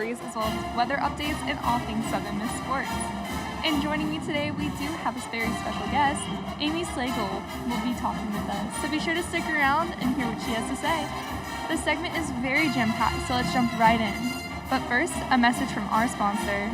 stories as well as weather updates and all things Southern Miss sports. And joining me today, we do have a very special guest. Amy Slagle will be talking with us, so be sure to stick around and hear what she has to say. The segment is very jam-packed, so let's jump right in. But first, a message from our sponsor.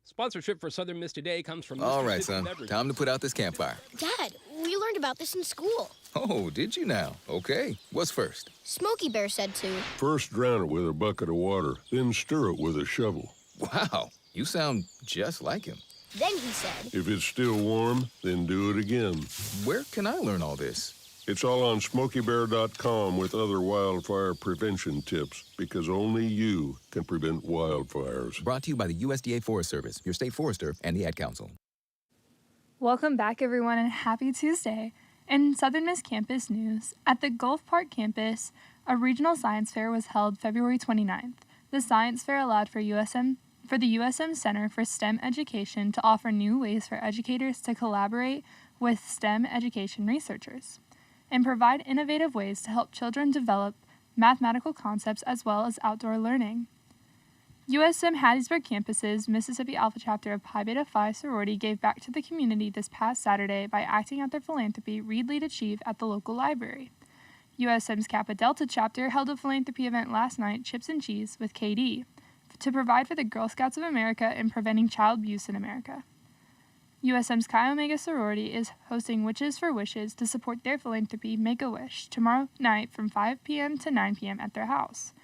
Sponsorship for Southern Miss Today comes from All Mr. right, City son. Beverages. Time to put out this campfire. Dad, we learned about this in school. Oh, did you now? Okay. What's first? Smokey Bear said to. First drown it with a bucket of water, then stir it with a shovel. Wow, you sound just like him. Then he said. If it's still warm, then do it again. Where can I learn all this? It's all on SmokeyBear.com with other wildfire prevention tips, because only you can prevent wildfires. Brought to you by the USDA Forest Service, your state forester, and the Ad Council. Welcome back, everyone, and happy Tuesday. In Southern Miss campus news, at the Gulf Park campus, a regional science fair was held February 29th. The science fair allowed for the USM Center for STEM Education to offer new ways for educators to collaborate with STEM education researchers and provide innovative ways to help children develop mathematical concepts as well as outdoor learning. USM Hattiesburg campus's Mississippi Alpha chapter of Pi Beta Phi sorority gave back to the community this past Saturday by acting out their philanthropy Read Lead Achieve at the local library. USM's Kappa Delta chapter held a philanthropy event last night, Chips and Cheese, with KD, to provide for the Girl Scouts of America in preventing child abuse in America. USM's Chi Omega sorority is hosting Witches for Wishes to support their philanthropy Make-A-Wish tomorrow night from 5 p.m. to 9 p.m. at their house.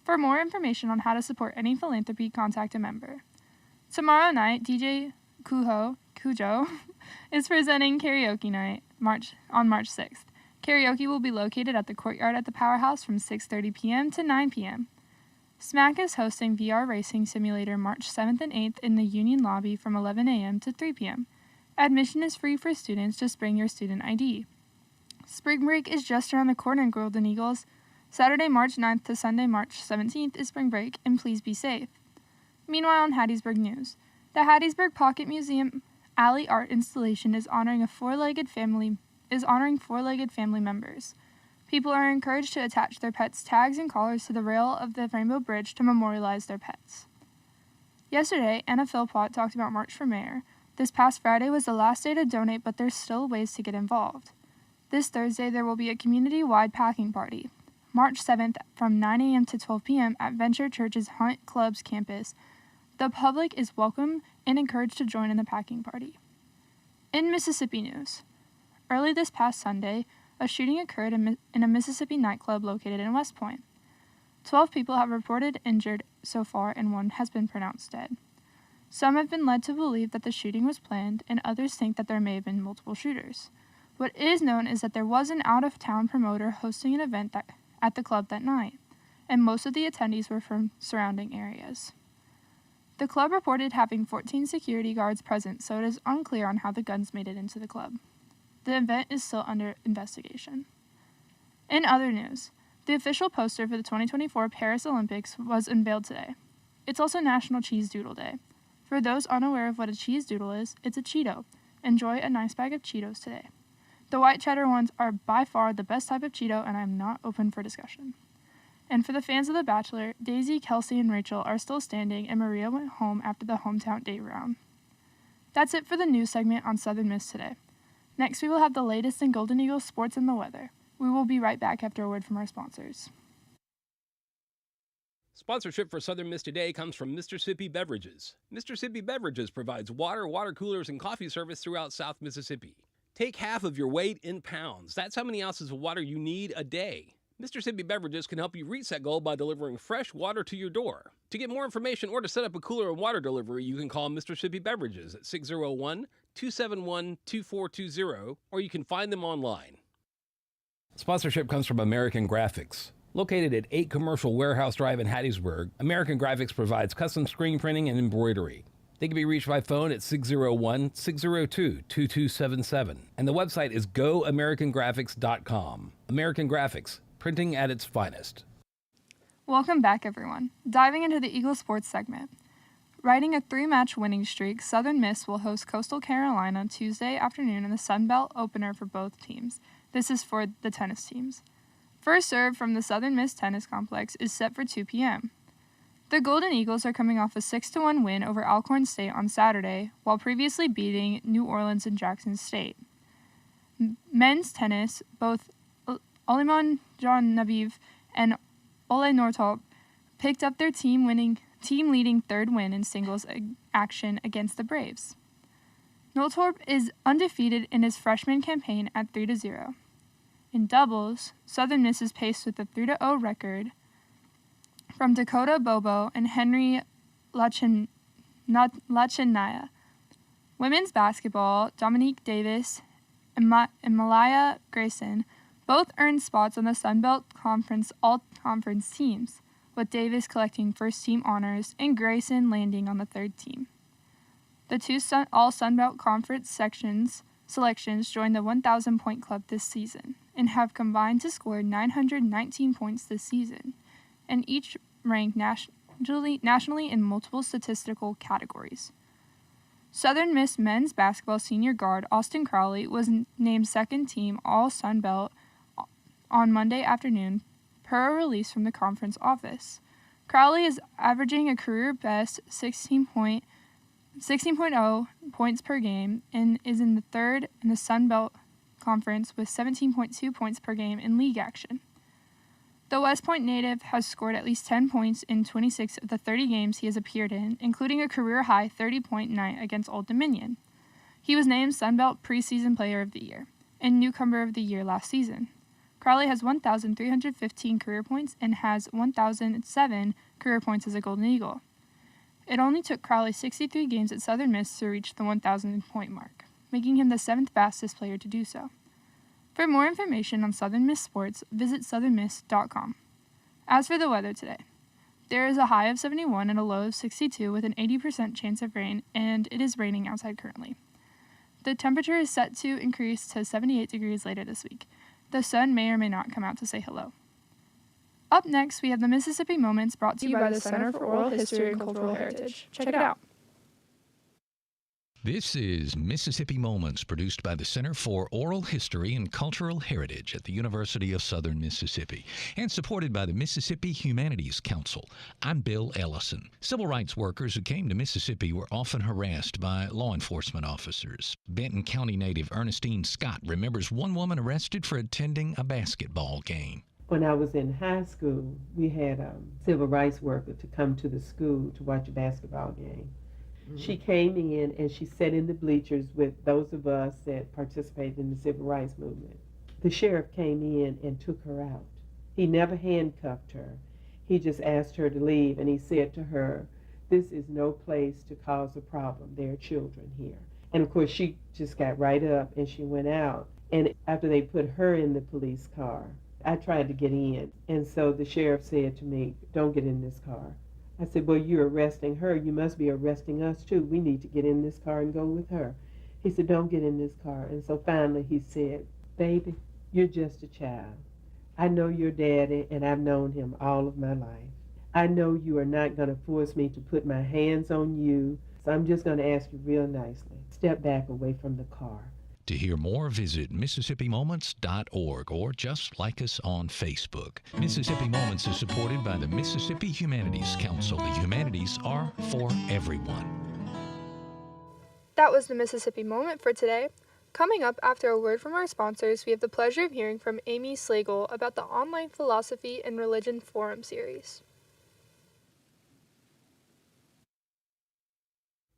For more information on how to support any philanthropy, contact a member. Tomorrow night, DJ Cujo is presenting karaoke night on March 6th. Karaoke will be located at the courtyard at the Powerhouse from 6:30 p.m. to 9 p.m. SMAC is hosting VR Racing Simulator March 7th and 8th in the Union Lobby from 11 a.m. to 3 p.m. Admission is free for students, just bring your student ID. Spring break is just around the corner, Golden Eagles. Saturday, March 9th to Sunday, March 17th is spring break, and please be safe. Meanwhile, in Hattiesburg news, the Hattiesburg Pocket Museum Alley Art installation is honoring four-legged family members. People are encouraged to attach their pets' tags and collars to the rail of the Rainbow Bridge to memorialize their pets. Yesterday, Anna Philpott talked about March for Mayor. This past Friday was the last day to donate, but there's still ways to get involved. This Thursday, there will be a community-wide packing party. March 7th from 9 a.m. to 12 p.m. at Venture Church's Hunt Club's campus. The public is welcome and encouraged to join in the packing party. In Mississippi news, early this past Sunday, a shooting occurred in a Mississippi nightclub located in West Point. 12 people have reported injured so far, and one has been pronounced dead. Some have been led to believe that the shooting was planned, and others think that there may have been multiple shooters. What is known is that there was an out-of-town promoter hosting an event at the club that night, and most of the attendees were from surrounding areas. The club reported having 14 security guards present, so it is unclear on how the guns made it into the club. The event is still under investigation. In other news, the official poster for the 2024 Paris Olympics was unveiled today. It's also National Cheese Doodle Day. For those unaware of what a cheese doodle is, it's a Cheeto. Enjoy a nice bag of Cheetos today. The white cheddar ones are by far the best type of Cheeto, and I'm not open for discussion. And for the fans of The Bachelor, Daisy, Kelsey, and Rachel are still standing, and Maria went home after the hometown date round. That's it for the news segment on Southern Miss Today. Next, we will have the latest in Golden Eagles sports and the weather. We will be right back after a word from our sponsors. Sponsorship for Southern Miss Today comes from Mississippi Beverages. Mississippi Beverages provides water coolers, and coffee service throughout South Mississippi. Take half of your weight in pounds. That's how many ounces of water you need a day. Mississippi Beverages can help you reach that goal by delivering fresh water to your door. To get more information or to set up a cooler and water delivery, you can call Mississippi Beverages at 601-271-2420, or you can find them online. Sponsorship comes from American Graphics. Located at 8 Commercial Warehouse Drive in Hattiesburg, American Graphics provides custom screen printing and embroidery. They can be reached by phone at 601-602-2277, and the website is goamericangraphics.com. American Graphics, printing at its finest. Welcome back, everyone. Diving into the Eagle Sports segment. Riding a 3-match winning streak, Southern Miss will host Coastal Carolina Tuesday afternoon in the Sun Belt opener for both teams. This is for the tennis teams. First serve from the Southern Miss Tennis Complex is set for 2 p.m. The Golden Eagles are coming off a 6-1 win over Alcorn State on Saturday, while previously beating New Orleans and Jackson State. Men's tennis, both Olimon John Naviv and Ole Nortop picked up their team-leading third win in singles action against the Braves. Nortop is undefeated in his freshman campaign at 3-0. In doubles, Southern Miss is paced with a 3-0 record from Dakota Bobo and Henry Lachenaya. Women's basketball, Dominique Davis and Malaya Grayson both earned spots on the Sun Belt Conference all-conference teams, with Davis collecting first-team honors and Grayson landing on the third team. The two all-Sun Belt Conference selections joined the 1,000-point club this season and have combined to score 919 points this season, and each ranked nationally in multiple statistical categories. Southern Miss men's basketball senior guard Austin Crowley was named second-team All-Sun Belt on Monday afternoon, per a release from the conference office. Crowley is averaging a career-best 16.0 points per game and is in the third in the Sun Belt Conference with 17.2 points per game in league action. The West Point native has scored at least 10 points in 26 of the 30 games he has appeared in, including a career-high 30-point night against Old Dominion. He was named Sun Belt Preseason Player of the Year and Newcomer of the Year last season. Crowley has 1,315 career points and has 1,007 career points as a Golden Eagle. It only took Crowley 63 games at Southern Miss to reach the 1,000-point mark, making him the 7th fastest player to do so. For more information on Southern Miss sports, visit southernmiss.com. As for the weather today, there is a high of 71 and a low of 62 with an 80% chance of rain, and it is raining outside currently. The temperature is set to increase to 78 degrees later this week. The sun may or may not come out to say hello. Up next, we have the Mississippi Moments brought to you by the Center for Oral History and Cultural Heritage. Check it out. This is Mississippi Moments, produced by the Center for Oral History and Cultural Heritage at the University of Southern Mississippi and supported by the Mississippi Humanities Council. I'm Bill Ellison. Civil rights workers who came to Mississippi were often harassed by law enforcement officers. Benton County native Ernestine Scott remembers one woman arrested for attending a basketball game. When I was in high school, we had a civil rights worker to come to the school to watch a basketball game. She came in and she sat in the bleachers with those of us that participated in the civil rights movement. The sheriff came in and took her out. He never handcuffed her. He just asked her to leave, and he said to her, "This is no place to cause a problem. There are children here." And of course she just got right up and she went out. And after they put her in the police car, I tried to get in. And so the sheriff said to me, "Don't get in this car." I said, "Well, you're arresting her. You must be arresting us too. We need to get in this car and go with her." He said, "Don't get in this car." And so finally he said, "Baby, you're just a child. I know your daddy, and I've known him all of my life. I know you are not going to force me to put my hands on you, so I'm just going to ask you real nicely. Step back away from the car." To hear more, visit MississippiMoments.org or just like us on Facebook. Mississippi Moments is supported by the Mississippi Humanities Council. The humanities are for everyone. That was the Mississippi Moment for today. Coming up after a word from our sponsors, we have the pleasure of hearing from Amy Slagle about the online Philosophy and Religion Forum series.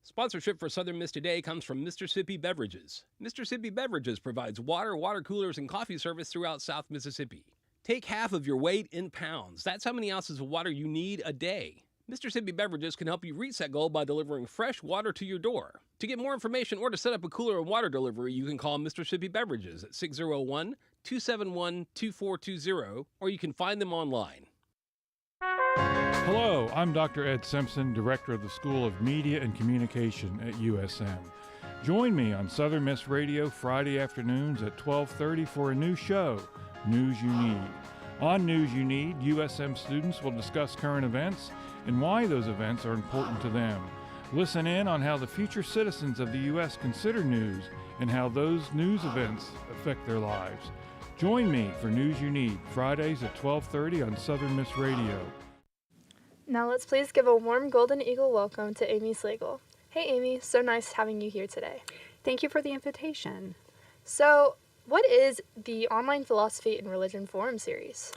Sponsorship for Southern Miss Today comes from Mississippi Beverages. Mississippi Beverages provides water, water coolers, and coffee service throughout South Mississippi. Take half of your weight in pounds. That's how many ounces of water you need a day. Mississippi Beverages can help you reach that goal by delivering fresh water to your door. To get more information or to set up a cooler and water delivery, you can call Mississippi Beverages at 601-271-2420, or you can find them online. Hello, I'm Dr. Ed Simpson, Director of the School of Media and Communication at USM. Join me on Southern Miss Radio Friday afternoons at 12:30 for a new show, News You Need. On News You Need, USM students will discuss current events and why those events are important to them. Listen in on how the future citizens of the U.S. consider news and how those news events affect their lives. Join me for News You Need, Fridays at 12:30 on Southern Miss Radio. Now let's please give a warm Golden Eagle welcome to Amy Slagle. Hey Amy, so nice having you here today. Thank you for the invitation. So, what is the Online Philosophy and Religion Forum series?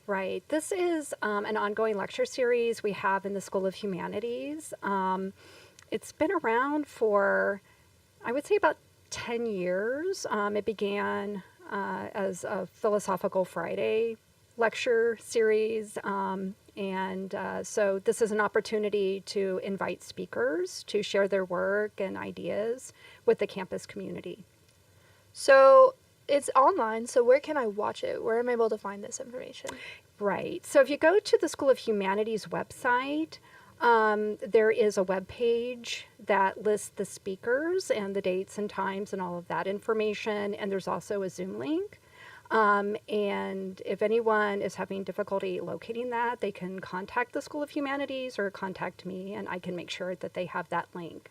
Right. This is an ongoing lecture series we have in the School of Humanities. It's been around for, I would say, about 10 years. It began as a Philosophical Friday lecture series. So this is an opportunity to invite speakers to share their work and ideas with the campus community. So it's online, so where can I watch it? Where am I able to find this information? Right. So if you go to the School of Humanities website, there is a web page that lists the speakers and the dates and times and all of that information, and there's also a Zoom link. And if anyone is having difficulty locating that, they can contact the School of Humanities or contact me, and I can make sure that they have that link.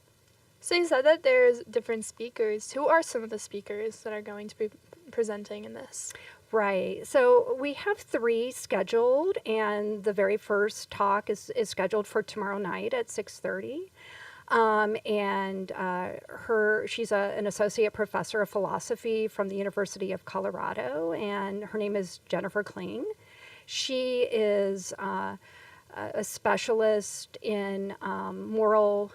So you said that there's different speakers. Who are some of the speakers that are going to be presenting in this? Right. So we have 3 scheduled, and the very first talk is scheduled for tomorrow night at 6:30. She's an associate professor of philosophy from the University of Colorado, and her name is Jennifer Kling. She is a specialist in moral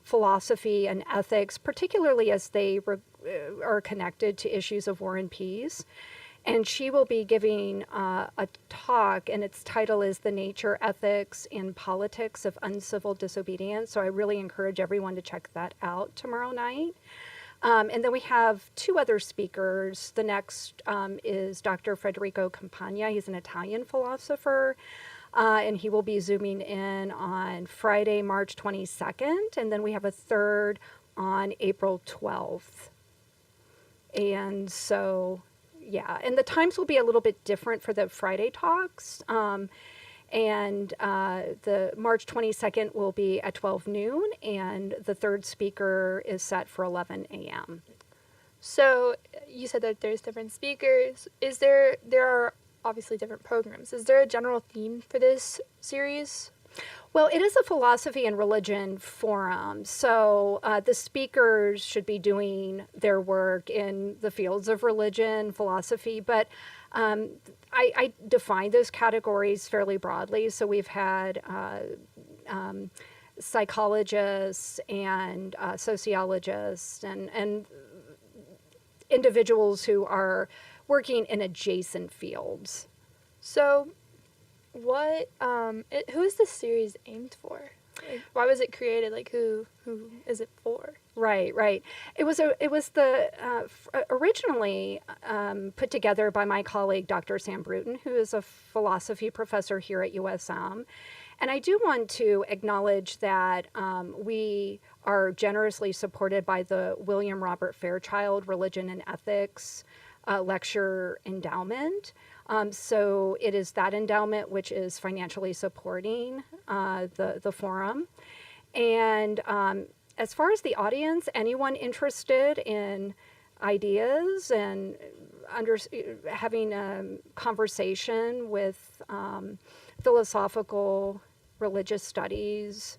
philosophy and ethics, particularly as they are connected to issues of war and peace. And she will be giving a talk, and its title is The Nature, Ethics, and Politics of Uncivil Disobedience. So I really encourage everyone to check that out tomorrow night. And then we have 2 other speakers. The next is Dr. Federico Campagna. He's an Italian philosopher, and he will be Zooming in on Friday, March 22nd. And then we have a third on April 12th. And so... yeah, and the times will be a little bit different for the Friday talks. The March 22nd will be at 12 noon, and the third speaker is set for 11 a.m. So you said that there's different speakers. There are obviously different programs. Is there a general theme for this series? Well, it is a philosophy and religion forum, so the speakers should be doing their work in the fields of religion, philosophy, but I define those categories fairly broadly. So we've had psychologists and sociologists and individuals who are working in adjacent fields. So who is this series aimed for? Like, why was it created? Like, who is it for? Right. It was originally put together by my colleague, Dr. Sam Bruton, who is a philosophy professor here at USM. And I do want to acknowledge that we are generously supported by the William Robert Fairchild Religion and Ethics Lecture Endowment. So it is that endowment which is financially supporting the forum. And as far as the audience, anyone interested in ideas and having a conversation with philosophical religious studies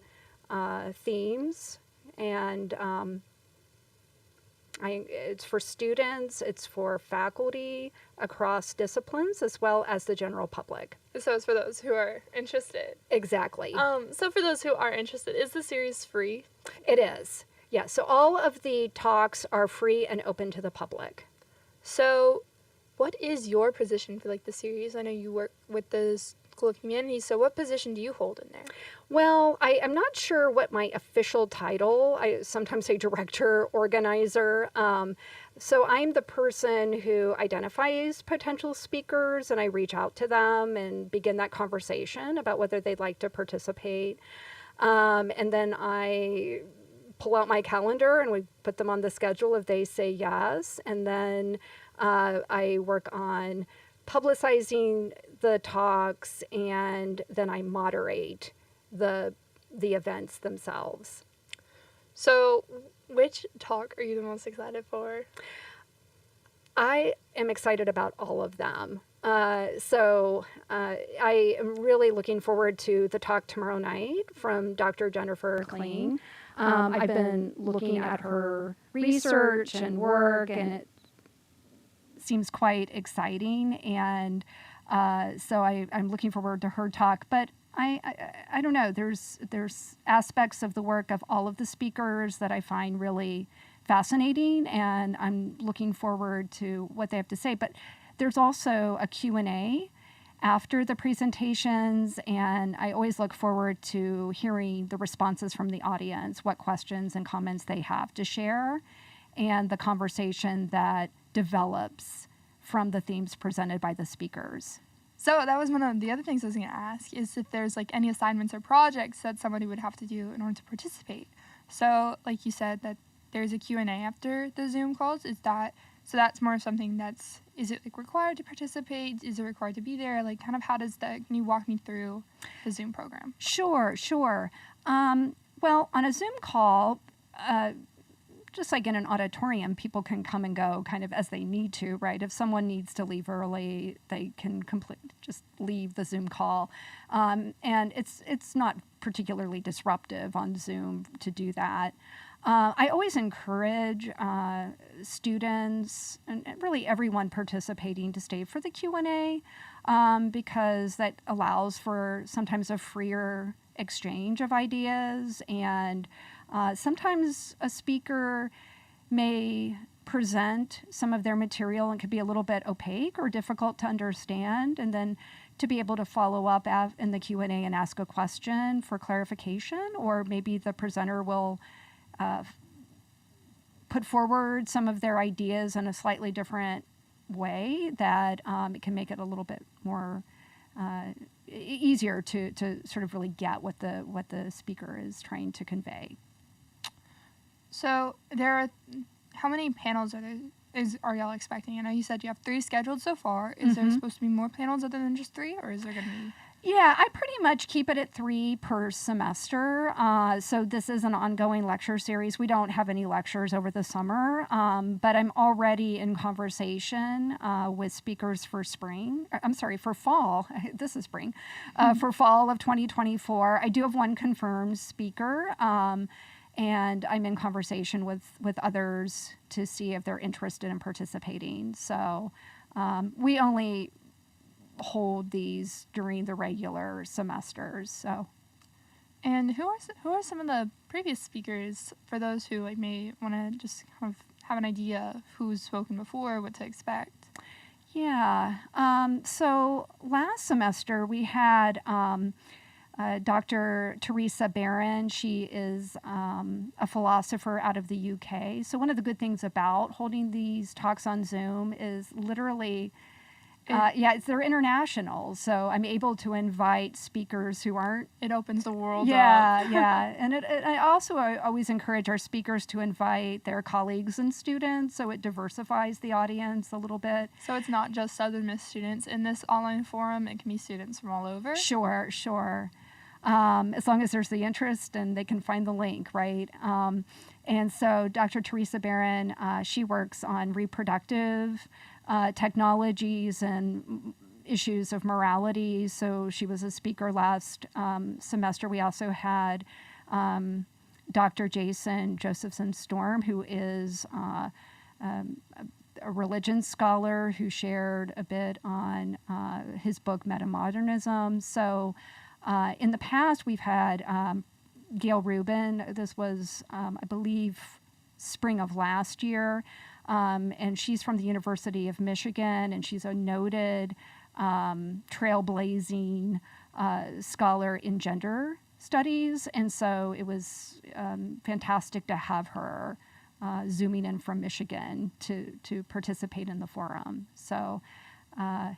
themes, and it's for students, it's for faculty across disciplines, as well as the general public. So it's for those who are interested. Exactly. So for those who are interested, is the series free? It is. Yeah, so all of the talks are free and open to the public. So what is your position for the series? I know you work with the School of Humanities, so what position do you hold in there? Well, I'm not sure what my official title, I sometimes say director, organizer. So I'm the person who identifies potential speakers, and I reach out to them and begin that conversation about whether they'd like to participate. And then I pull out my calendar and we put them on the schedule if they say yes. And then I work on publicizing the talks, and then I moderate the events themselves. So, which talk are you the most excited for? I am excited about all of them. I am really looking forward to the talk tomorrow night from Dr. Jennifer Kling. I've been looking at her research and work, and it seems quite exciting. And so I'm looking forward to her talk. But I don't know. There's aspects of the work of all of the speakers that I find really fascinating, and I'm looking forward to what they have to say. But there's also a Q&A after the presentations, and I always look forward to hearing the responses from the audience, what questions and comments they have to share, and the conversation that develops from the themes presented by the speakers. So that was one of the other things I was going to ask, is if there's like any assignments or projects that somebody would have to do in order to participate. So like you said, that there's a Q&A after the Zoom calls. So that's more something is it like required to participate? Is it required to be there? Like kind of can you walk me through the Zoom program? Sure. Well, on a Zoom call, just like in an auditorium, people can come and go kind of as they need to, right? If someone needs to leave early, they can just leave the Zoom call. And it's not particularly disruptive on Zoom to do that. I always encourage students and really everyone participating to stay for the Q&A because that allows for sometimes a freer exchange of ideas, and sometimes a speaker may present some of their material and could be a little bit opaque or difficult to understand, and then to be able to follow up in the Q&A and ask a question for clarification, or maybe the presenter will put forward some of their ideas in a slightly different way that it can make it a little bit more easier to sort of really get what the speaker is trying to convey. So how many panels are y'all expecting? I know you said you have 3 scheduled so far. Is there supposed to be more panels other than just 3, or is there going to be? Yeah, I pretty much keep it at 3 per semester. So this is an ongoing lecture series. We don't have any lectures over the summer, but I'm already in conversation with speakers for fall. This is spring. For fall of 2024. I do have one confirmed speaker, and I'm in conversation with others to see if they're interested in participating. So we only hold these during the regular semesters. So, and who are some of the previous speakers for those who like may want to just kind of have an idea of who's spoken before, what to expect? Yeah. So last semester we had Dr. Teresa Barron. She is a philosopher out of the UK. So one of the good things about holding these talks on Zoom is literally they're international, so I'm able to invite speakers who aren't. It opens the world up. Yeah, and I also always encourage our speakers to invite their colleagues and students, so it diversifies the audience a little bit. So it's not just Southern Miss students in this online forum; it can be students from all over. Sure. As long as there's the interest and they can find the link, right? And so Dr. Teresa Barron, she works on reproductive technologies and issues of morality. So she was a speaker last semester. We also had Dr. Jason Josephson Storm, who is a religion scholar who shared a bit on his book Metamodernism. So in the past, we've had Gail Rubin. This was, I believe, spring of last year. And she's from the University of Michigan, and she's a noted trailblazing scholar in gender studies. And so it was fantastic to have her zooming in from Michigan to participate in the forum. So, yeah.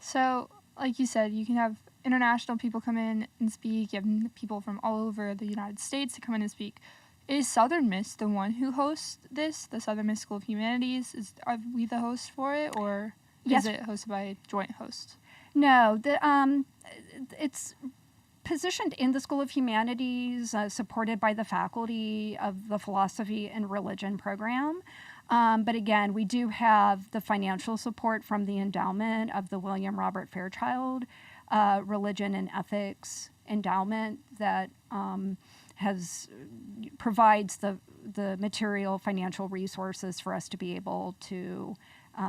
So, like you said, you can have international people come in and speak. You have people from all over the United States to come in and speak. Is Southern Miss the one who hosts this, the Southern Miss School of Humanities? Are we the host for it, or Yes. is it hosted by a joint host? No, it's positioned in the School of Humanities, supported by the faculty of the Philosophy and Religion program. But again, we do have the financial support from the endowment of the William Robert Fairchild Religion and Ethics Endowment that provides the material financial resources for us to be able to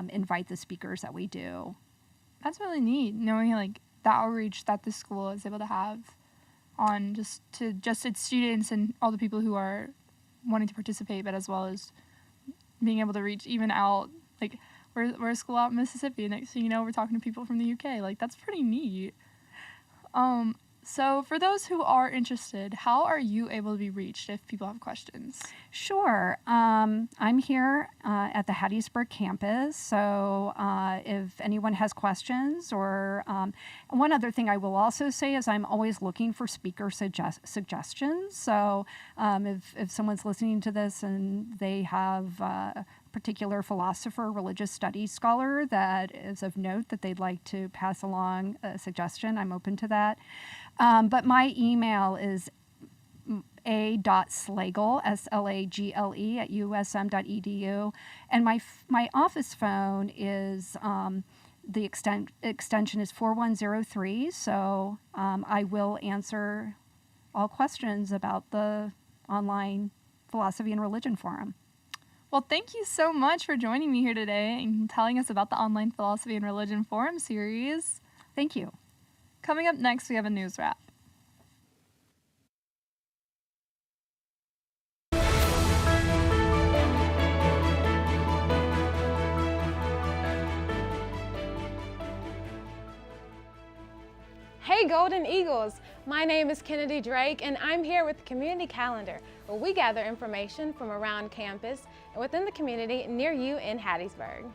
invite the speakers that we do. That's really neat, knowing like the outreach that the school is able to have on just its students and all the people who are wanting to participate, but as well as being able to reach even out. Like we're a school out in Mississippi, next thing you know, we're talking to people from the UK. Like that's pretty neat. So for those who are interested, how are you able to be reached if people have questions? Sure. I'm here at the Hattiesburg campus, so if anyone has questions or one other thing I will also say is I'm always looking for speaker suggestions. So if someone's listening to this and they have a particular philosopher, religious studies scholar that is of note that they'd like to pass along a suggestion, I'm open to that. But my email is a.slagle, S-L-A-G-L-E, at usm.edu. And my office phone is, the extension is 4103. So I will answer all questions about the online Philosophy and Religion Forum. Well, thank you so much for joining me here today and telling us about the Online Philosophy and Religion Forum series. Thank you. Coming up next, we have a news wrap. Hey Golden Eagles! My name is Kennedy Drake and I'm here with the Community Calendar, where we gather information from around campus and within the community near you in Hattiesburg.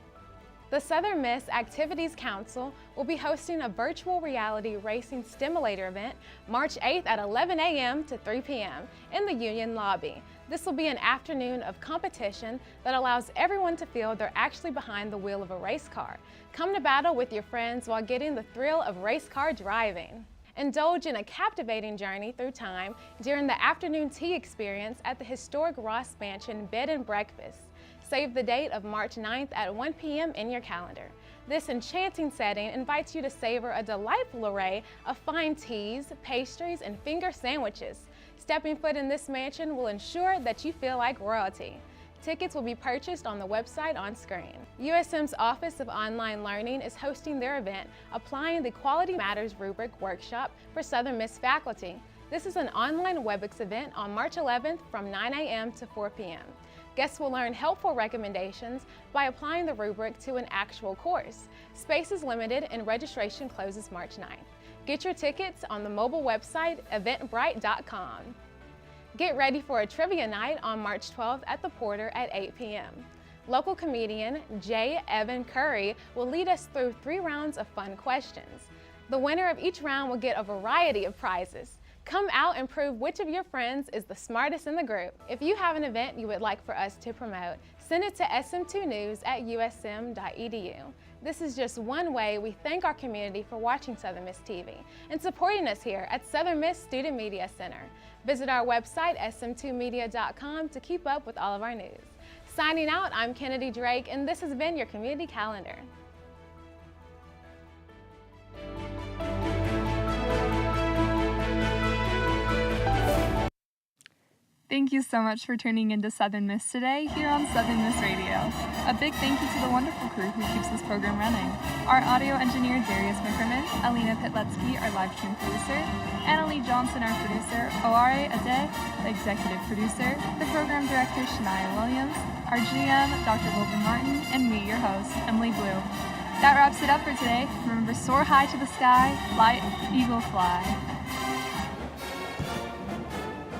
The Southern Miss Activities Council will be hosting a virtual reality racing stimulator event March 8th at 11 a.m. to 3 p.m. in the Union Lobby. This will be an afternoon of competition that allows everyone to feel they're actually behind the wheel of a race car. Come to battle with your friends while getting the thrill of race car driving. Indulge in a captivating journey through time during the afternoon tea experience at the historic Ross Mansion Bed and Breakfast. Save the date of March 9th at 1 p.m. in your calendar. This enchanting setting invites you to savor a delightful array of fine teas, pastries, and finger sandwiches. Stepping foot in this mansion will ensure that you feel like royalty. Tickets will be purchased on the website on screen. USM's Office of Online Learning is hosting their event, Applying the Quality Matters Rubric Workshop for Southern Miss faculty. This is an online WebEx event on March 11th from 9 a.m. to 4 p.m. Guests will learn helpful recommendations by applying the rubric to an actual course. Space is limited and registration closes March 9th. Get your tickets on the mobile website eventbrite.com. Get ready for a trivia night on March 12th at the Porter at 8 p.m. Local comedian J. Evan Curry will lead us through 3 rounds of fun questions. The winner of each round will get a variety of prizes. Come out and prove which of your friends is the smartest in the group. If you have an event you would like for us to promote, send it to sm2news@usm.edu. This is just one way we thank our community for watching Southern Miss TV and supporting us here at Southern Miss Student Media Center. Visit our website, sm2media.com, to keep up with all of our news. Signing out, I'm Kennedy Drake, and this has been your Community Calendar. Thank you so much for tuning into Southern Miss today here on Southern Miss Radio. A big thank you to the wonderful crew who keeps this program running. Our audio engineer, Darius Mickerman, Alina Pitletsky, our live stream producer, Annalie Johnson, our producer, Oare Ade, the executive producer, the program director, Shania Williams, our GM, Dr. Wilbur Martin, and me, your host, Emily Blue. That wraps it up for today. Remember, soar high to the sky, fly, eagle fly.